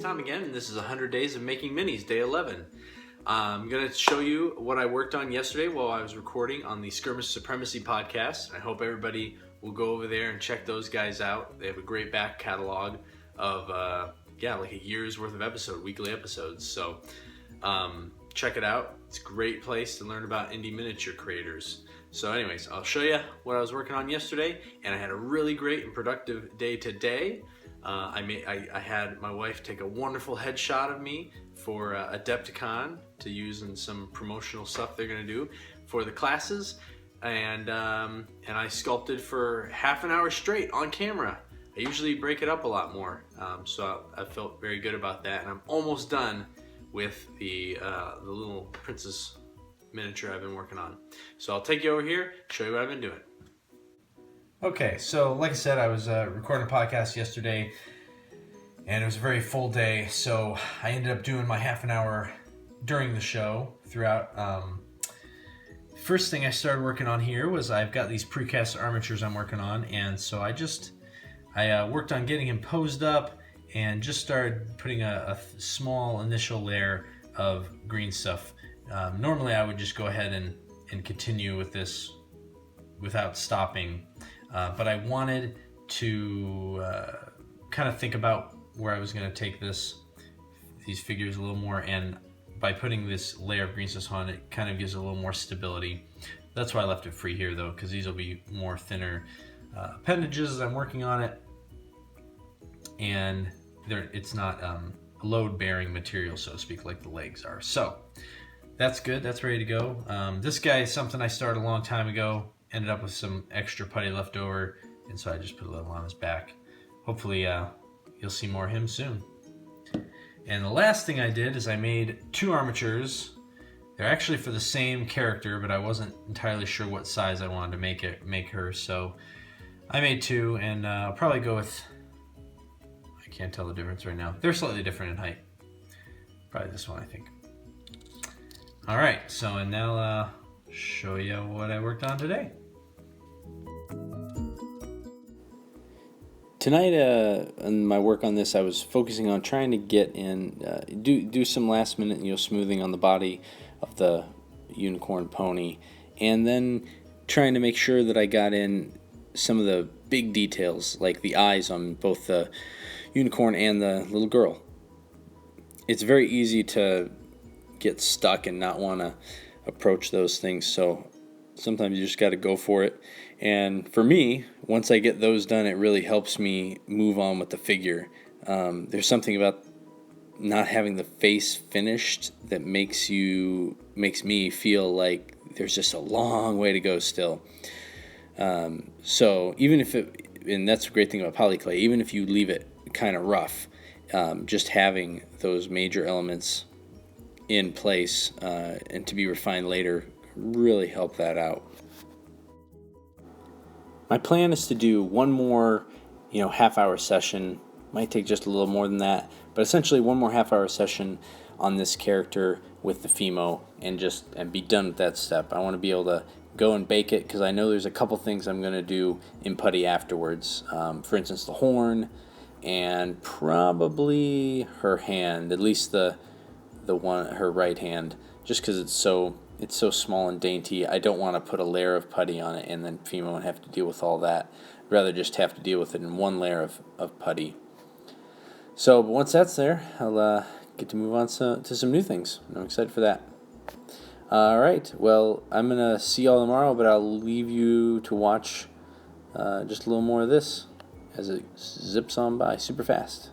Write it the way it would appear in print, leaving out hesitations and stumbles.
Tom again, and this is 100 Days of Making Minis, day 11. I'm going to show you what I worked on yesterday while I was recording on the Skirmish Supremacy podcast. I hope everybody will go over there and check those guys out. They have a great back catalog of, like a year's worth of weekly episodes. So check it out. It's a great place to learn about indie miniature creators. So anyways, I'll show you what I was working on yesterday, and I had a really great and productive day today. I had my wife take a wonderful headshot of me for Adepticon to use in some promotional stuff they're gonna do for the classes, and I sculpted for half an hour straight on camera. I usually break it up a lot more, so I felt very good about that, and I'm almost done with the little princess miniature I've been working on. So I'll take you over here, show you what I've been doing. Okay, so like I said, I was recording a podcast yesterday, and it was a very full day, so I ended up doing my half an hour during the show throughout. First thing I started working on here was I've got these precast armatures I'm working on, and so I worked on getting him posed up and just started putting a small initial layer of green stuff. Normally I would just go ahead and continue with this without stopping, but I wanted to kind of think about where I was going to take these figures a little more, and by putting this layer of green stuff on, it kind of gives it a little more stability. That's why I left it free here though, because these will be more thinner appendages as I'm working on it, and it's not load-bearing material, so to speak, like the legs are. So that's good, that's ready to go. This guy is something I started a long time ago, ended up with some extra putty left over, and so I just put a little on his back. Hopefully you'll see more of him soon. And the last thing I did is I made two armatures. They're actually for the same character, but I wasn't entirely sure what size I wanted to make her, so I made two, and I'll probably go with, I can't tell the difference right now. They're slightly different in height. Probably this one, I think. All right, so and now I'll show you what I worked on today. Tonight, in my work on this, I was focusing on trying to get in, do some last minute, smoothing on the body of the unicorn pony, and then trying to make sure that I got in some of the big details, like the eyes on both the unicorn and the little girl. It's very easy to get stuck and not want to approach those things, so sometimes you just got to go for it. And for me, once I get those done, it really helps me move on with the figure. There's something about not having the face finished that makes me feel like there's just a long way to go still. So even if and that's a great thing about polyclay, even if you leave it kind of rough, just having those major elements in place and to be refined later really help that out. My plan is to do one more, half-hour session. Might take just a little more than that, but essentially one more half-hour session on this character with the Fimo and be done with that step. I want to be able to go and bake it because I know there's a couple things I'm going to do in putty afterwards. For instance, the horn and probably her hand, at least the one, her right hand, just because it's so small and dainty. I don't want to put a layer of putty on it and then Fimo and have to deal with all that. I'd rather just have to deal with it in one layer of putty. So, but once that's there, I'll get to move on to some new things. I'm excited for that. All right, well, I'm going to see y'all tomorrow, but I'll leave you to watch just a little more of this as it zips on by super fast.